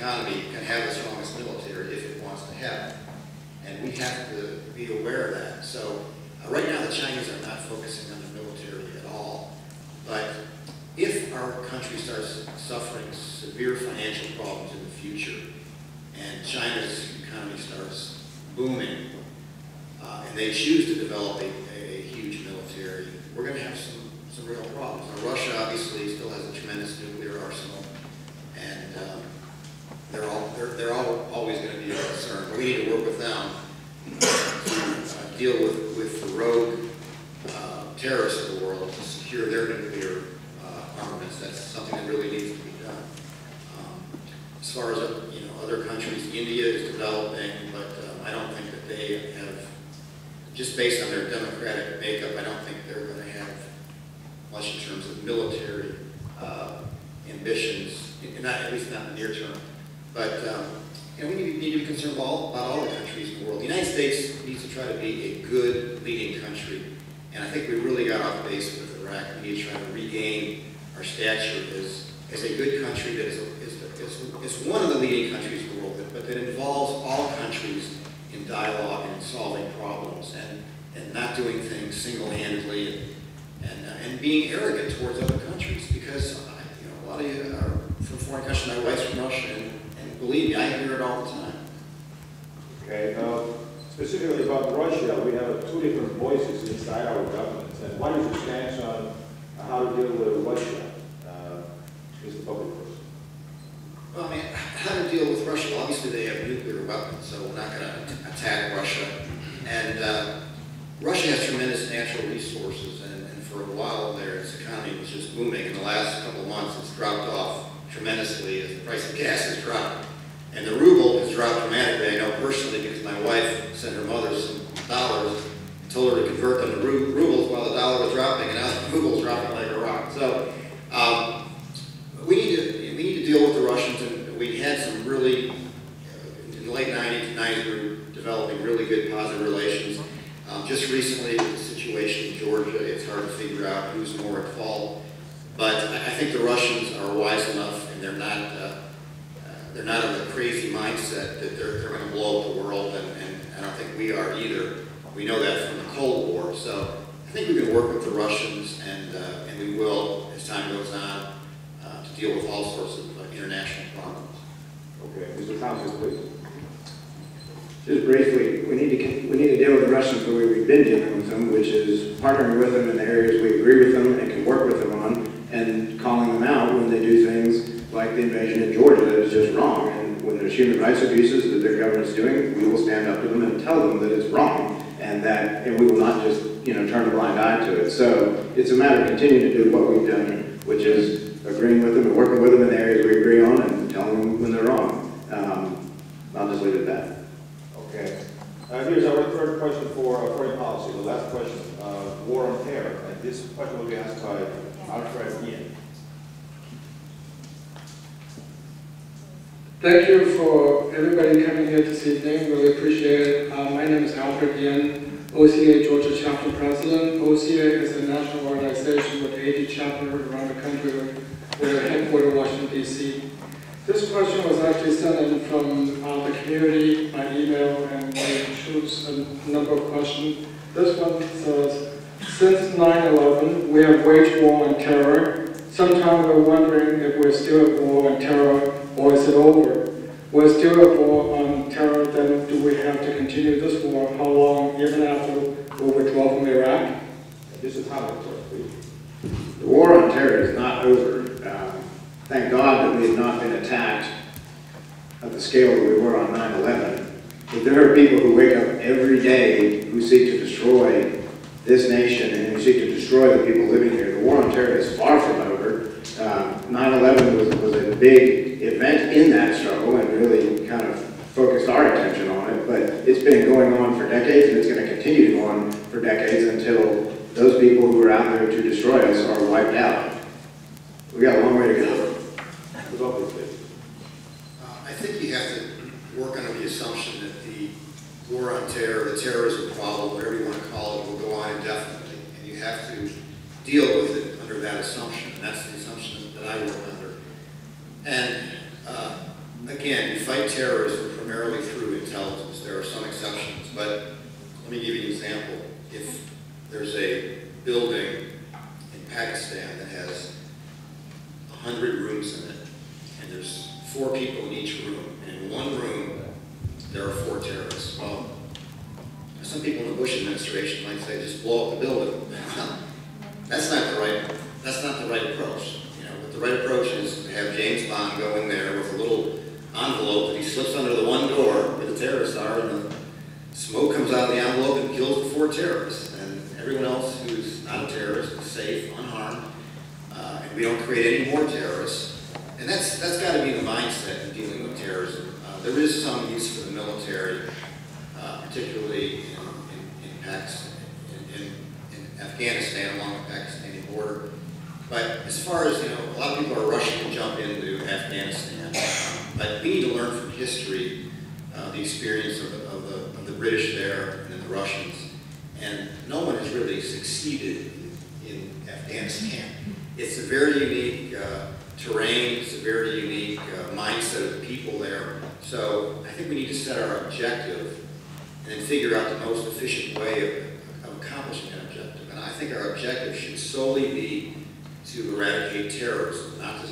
economy can have the strongest military if it wants to have it. And we have to be aware of that. So right now the Chinese are not focusing on the military at all. But if our country starts suffering severe financial problems in the future and China's economy starts booming and they choose to develop a huge military, we're going to have some real problems. Now, Russia obviously still has a tremendous nuclear arsenal, and they're always going to be a concern. But we need to work with them to deal with the rogue terrorists of the world to secure their nuclear armaments. That's something that really needs to be done. As far as other countries, India is developing, but I don't think that they have, just based on their democratic makeup, I don't think they're going to have much in terms of military ambitions, at least not in the near term. But we need to be concerned about all the countries in the world. The United States needs to try to be a good leading country, and I think we really got off base with Iraq. We need to try to regain our stature as a good country that is one of the leading countries in the world, but that involves all countries in dialogue and in solving problems, and not doing things single-handedly and being arrogant towards other countries, because a lot of you are from foreign countries. My wife's from Russia, and believe me, I hear it all the time. Okay, specifically about Russia, we have two different voices inside our government. And what is your stance on how to deal with Russia? Mr. Buckley first. Well, I mean, how to deal with Russia? Well, obviously they have nuclear weapons, so we're not going to attack Russia. And Russia has tremendous natural resources, and for a while there, its economy was just booming. In the last couple of months, it's dropped off tremendously as the price of gas has dropped. And the ruble has dropped dramatically. I know personally because my wife sent her mother some dollars and told her to convert them to rubles while the dollar was dropping, and now the ruble is dropping like a rock. So we need to deal with the Russians, and we had some really, in the late 90s, we were developing really good positive relations. Just recently, with the situation in Georgia, it's hard to figure out who's more at fault. But I think the Russians are wise enough, and they're not of a crazy mindset that they're going to blow up the world, and I don't think we are either. We know that from the Cold War. So I think we can work with the Russians, and we will, as time goes on, to deal with all sorts of international problems. Okay, Mr. Thompson, please. Just briefly, we need to deal with the Russians the way we've been dealing with them, which is partnering with them in the areas we agree with them and can work with them on, and calling them out when they do things like the invasion in Georgia that is just wrong. And when there's human rights abuses that their government's doing, we will stand up to them and tell them that it's wrong, and we will not just turn a blind eye to it. So it's a matter of continuing to do what we've done, which is agreeing with them and working with them in the areas we agree on and telling them when they're wrong. I'll just leave it at that. Okay. Here's our third question for foreign policy, the last question, war on terror. And this question will be asked by Alfred Ian. Thank you for everybody coming here this evening. Really appreciate it. My name is Alfred Ian, OCA Georgia Chapter President. OCA is a national organization with 80 chapters around the country with a headquarters in Washington, D.C. This question was actually sent in from the community by email, and I chose a number of questions. This one says, since 9/11, we have waged war on terror. Sometimes we're wondering if we're still at war on terror, or is it over? We're still at war on terror, then do we have to continue this war? How long, even after we withdraw from Iraq? This is how it works, please. The war on terror is not over. Thank God that we have not been attacked at the scale that we were on 9/11. But there are people who wake up every day who seek to destroy this nation and who seek to destroy the people living here. The war on terror is far from over. 9/11 was a big event in that struggle and really kind of focused our attention on it. But it's been going on for decades, and it's going to continue to go on for decades until those people who are out there to destroy us are wiped out. We got a long way to go. I think you have to work under the assumption that the war on terror, the terrorism problem, whatever you want to call it, will go on indefinitely. And you have to deal with it under that assumption. And that's the assumption that I work under. And again, you fight terrorism primarily through intelligence. There are some exceptions, but let me give you an example. If there's a building in Pakistan that has 100 rooms in it, and there's 4 people in each room, and in one room there are 4 terrorists. Well, some people in the Bush administration might say, just blow up the building. That's not the right approach. You know, but the right approach is to have James Bond go in there with a little envelope that he slips under the one door where the terrorists are, and the smoke comes out of the envelope and kills the 4 terrorists. And everyone else who's not a terrorist is safe, unharmed, and we don't create any more terrorists. And that's got to be the mindset in dealing with terrorism. There is some use for the military, particularly in Pakistan, in Afghanistan, along the Pakistani border. But as far as, you know, a lot of people are rushing to jump into Afghanistan. But we need to learn from history the experience of the British there and the Russians. And no one has really succeeded in Afghanistan. It's a very unique terrain, it's a very unique mindset of the people there. So I think we need to set our objective and then figure out the most efficient way of accomplishing that objective. And I think our objective should solely be to eradicate terrorism, not to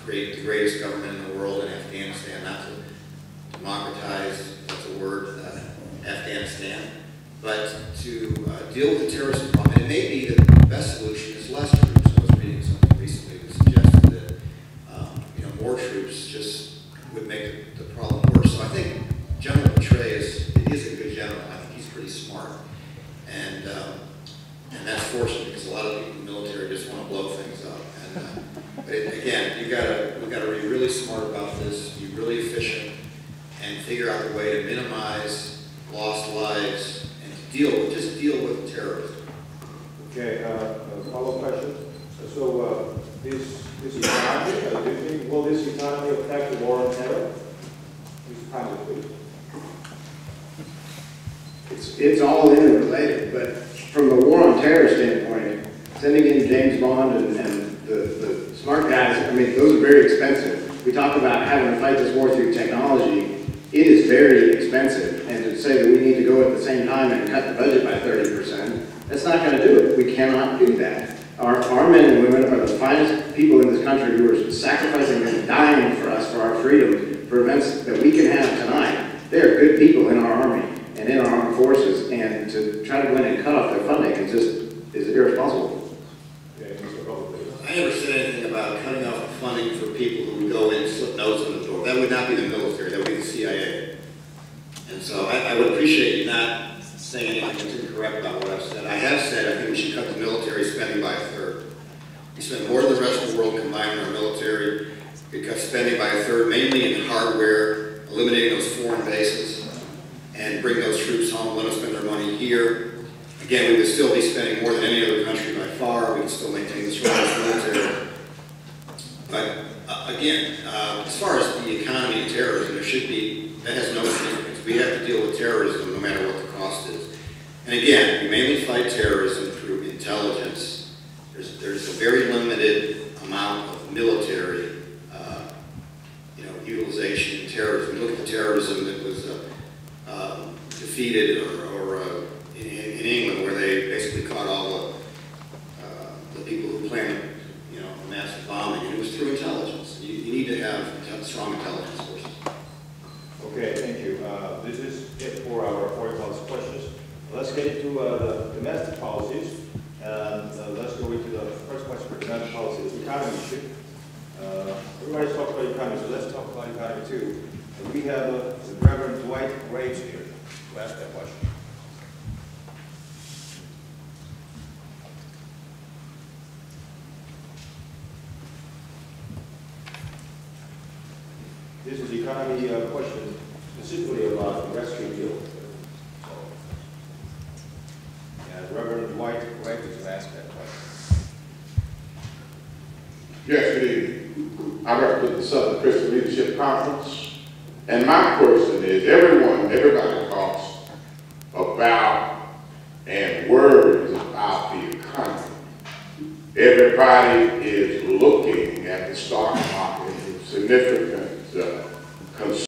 create the greatest government in the world in Afghanistan, not to democratize, that's a word, Afghanistan, but to deal with the terrorism problem. And it may be that the best solution is less troops. I was reading something recently that suggested that you know, more troops just would make the problem worse. So I think General Petraeus is a good general. I think he's pretty smart, and that's fortunate because a lot of people in the military just want to blow things up. And but again, we've got to be really smart about this, be really efficient, and figure out the way to minimize lost lives and to just deal with terrorism. Okay, follow-up question. So this economy, do you think, will this economy affect the war on terror? This kind of thing. It's all interrelated, but from the war on terror standpoint, sending in James Bond and the smart guys, I mean, those are very expensive. We talk about having to fight this war through technology. It is very expensive, and to say that we need to go at the same time and cut the budget by 30%, that's not going to do it. We cannot do that. Our men and women are the finest people in this country who are sacrificing and dying for us, for our freedom, for events that we can have tonight. They are good people in our army and in our armed forces, and to try to go in and cut off their funding is irresponsible. I never said anything about cutting off the funding for people who would go in and slip notes on the door. That would not be the military, that would be the CIA. And so I would appreciate you not saying anything that's incorrect about what I've said. I have said I think we should cut the military spending by 1/3. We spend more than the rest of the world combined in our military. We cut spending by 1/3, mainly in hardware, eliminating those foreign bases, and bring those troops home, let them spend their money here. Again, we would still be spending more than any other country by far. We would still maintain the strongest military. But again, as far as the economy and terrorism, that has no significance. We have to deal with terrorism no matter what the cost is. And again, we mainly fight terrorism through intelligence. There's a very limited amount of military utilization in terrorism. Look at the terrorism that was defeated in England, where they basically caught all the people who planned, a massive bombing, and it was through intelligence. You need to have strong intelligence forces. Okay, thank you. This is it for our foreign policy questions. Let's get into the domestic policies, and let's go into the first question for domestic policy, the economy issue. Everybody's talked about economy, so let's talk about economy too. And we have the Reverend Dwight Graves here to ask that question. This is the economy question specifically about the rescue deal. So, Reverend Dwight Graves is to ask that question. Yes, good evening. I represent the Southern Christian Leadership Conference, and my question is, everybody talks about and worries about the economy. Everybody is looking at the stock market with significant concern